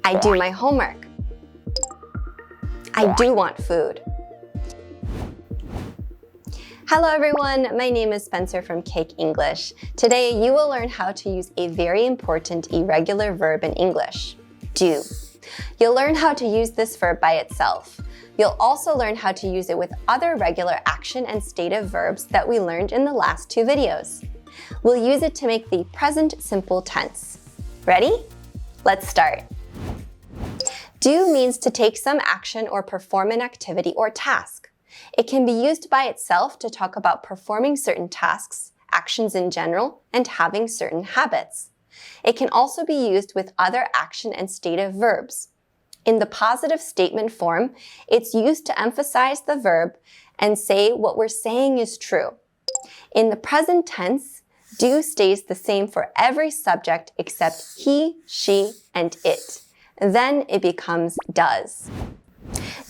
I do my homework. I do want food. Hello everyone, my name is Spencer from Cake English. Today you will learn how to use a very important irregular verb in English, do. You'll learn how to use this verb by itself. You'll also learn how to use it with other regular action and stative verbs that we learned in the last two videos. We'll use it to make the present simple tense. Ready? Let's start. Do means to take some action or perform an activity or task. It can be used by itself to talk about performing certain tasks, actions in general, and having certain habits. It can also be used with other action and stative verbs. In the positive statement form, it's used to emphasize the verb and say what we're saying is true. In the present tense, do stays the same for every subject except he, she, and it. Then it becomes does.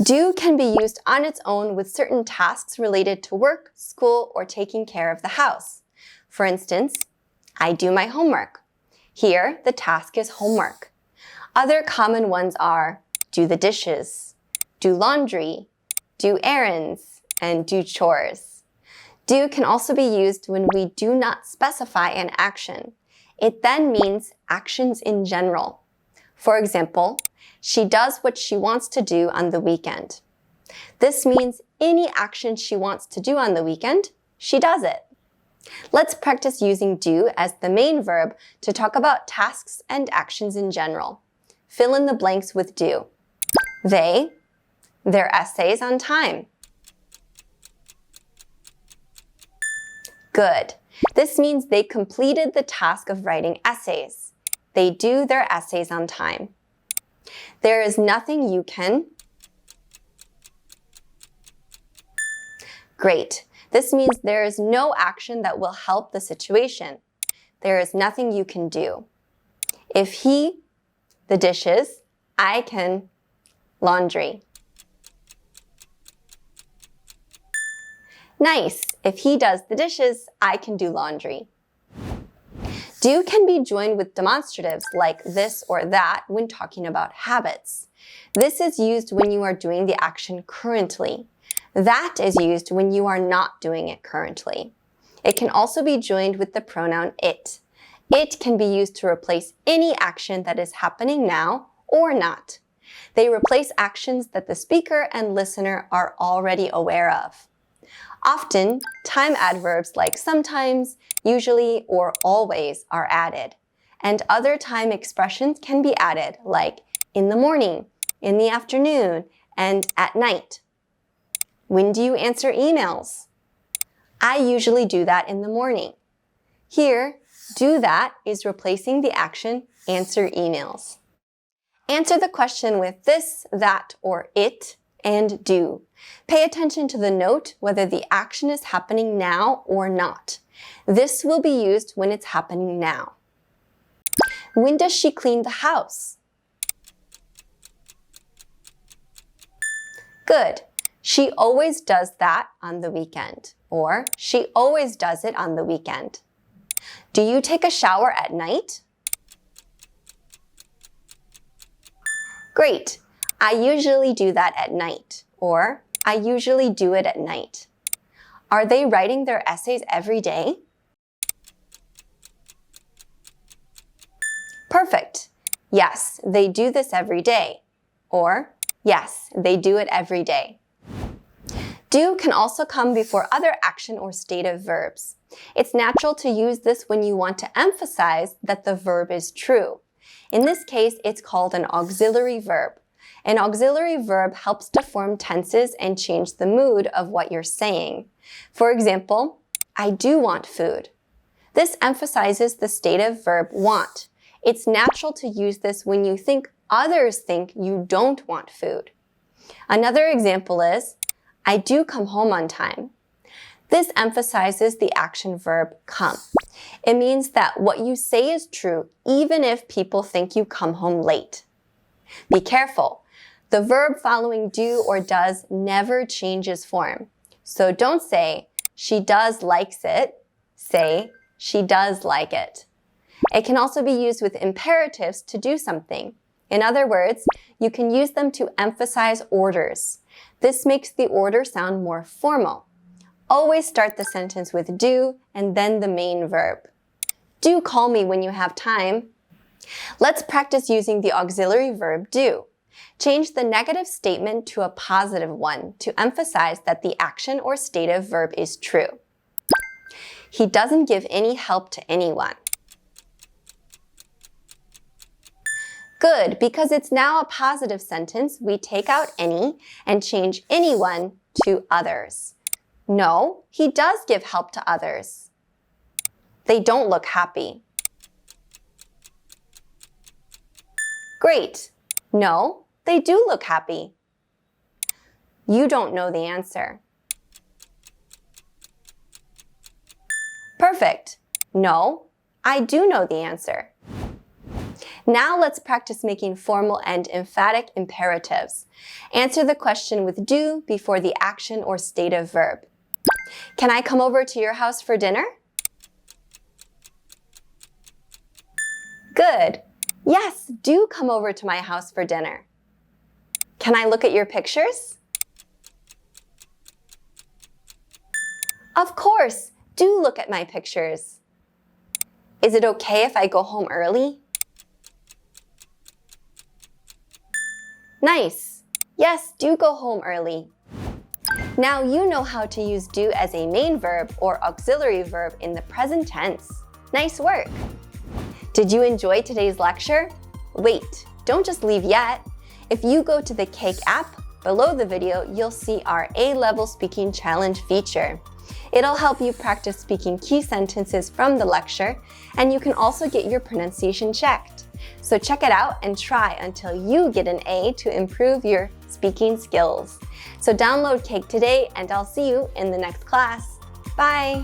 Do can be used on its own with certain tasks related to work, school, or taking care of the house. For instance, I do my homework. Here, the task is homework. Other common ones are do the dishes, do laundry, do errands, and do chores. Do can also be used when we do not specify an action. It then means actions in general. For example, she does what she wants to do on the weekend. This means any action she wants to do on the weekend, she does it. Let's practice using do as the main verb to talk about tasks and actions in general. Fill in the blanks with do. Their essays on time. Good. This means they completed the task of writing essays. They do their essays on time. There is nothing you can. Great. This means there is no action that will help the situation. There is nothing you can do. If he, the dishes, I can, laundry. Nice. If he does the dishes, I can do laundry. Do can be joined with demonstratives like this or that when talking about habits. This is used when you are doing the action currently. That is used when you are not doing it currently. It can also be joined with the pronoun it. It can be used to replace any action that is happening now or not. They replace actions that the speaker and listener are already aware of. Often, time adverbs like sometimes, usually, or always are added. And other time expressions can be added like in the morning, in the afternoon, and at night. When do you answer emails? I usually do that in the morning. Here, do that is replacing the action answer emails. Answer the question with this, that, or it, and do. Pay attention to the note whether the action is happening now or not. This will be used when it's happening now. When does she clean the house? Good. She always does that on the weekend. Or she always does it on the weekend. Do you take a shower at night? Great. I usually do that at night. Or I usually do it at night. Are they writing their essays every day? Perfect. Yes, they do this every day. Or, yes, they do it every day. Do can also come before other action or stative verbs. It's natural to use this when you want to emphasize that the verb is true. In this case, it's called an auxiliary verb. An auxiliary verb helps to form tenses and change the mood of what you're saying. For example, I do want food. This emphasizes the stative verb want. It's natural to use this when you think others think you don't want food. Another example is, I do come home on time. This emphasizes the action verb come. It means that what you say is true even if people think you come home late. Be careful. The verb following do or does never changes form. So don't say, she does likes it. Say, she does like it. It can also be used with imperatives to do something. In other words, you can use them to emphasize orders. This makes the order sound more formal. Always start the sentence with do and then the main verb. Do call me when you have time. Let's practice using the auxiliary verb do. Change the negative statement to a positive one to emphasize that the action or stative verb is true. He doesn't give any help to anyone. Good, because it's now a positive sentence, we take out any and change anyone to others. No, he does give help to others. They don't look happy. Great. No, they do look happy. You don't know the answer. Perfect. No, I do know the answer. Now let's practice making formal and emphatic imperatives. Answer the question with do before the action or stative verb. Can I come over to your house for dinner? Good. Yes, do come over to my house for dinner. Can I look at your pictures? Of course, do look at my pictures. Is it okay if I go home early? Nice. Yes, do go home early. Now you know how to use do as a main verb or auxiliary verb in the present tense. Nice work. Did you enjoy today's lecture? Wait, don't just leave yet. If you go to the Cake app, below the video, you'll see our A-Level Speaking Challenge feature. It'll help you practice speaking key sentences from the lecture, and you can also get your pronunciation checked. So check it out and try until you get an A to improve your speaking skills. So download Cake today, and I'll see you in the next class. Bye!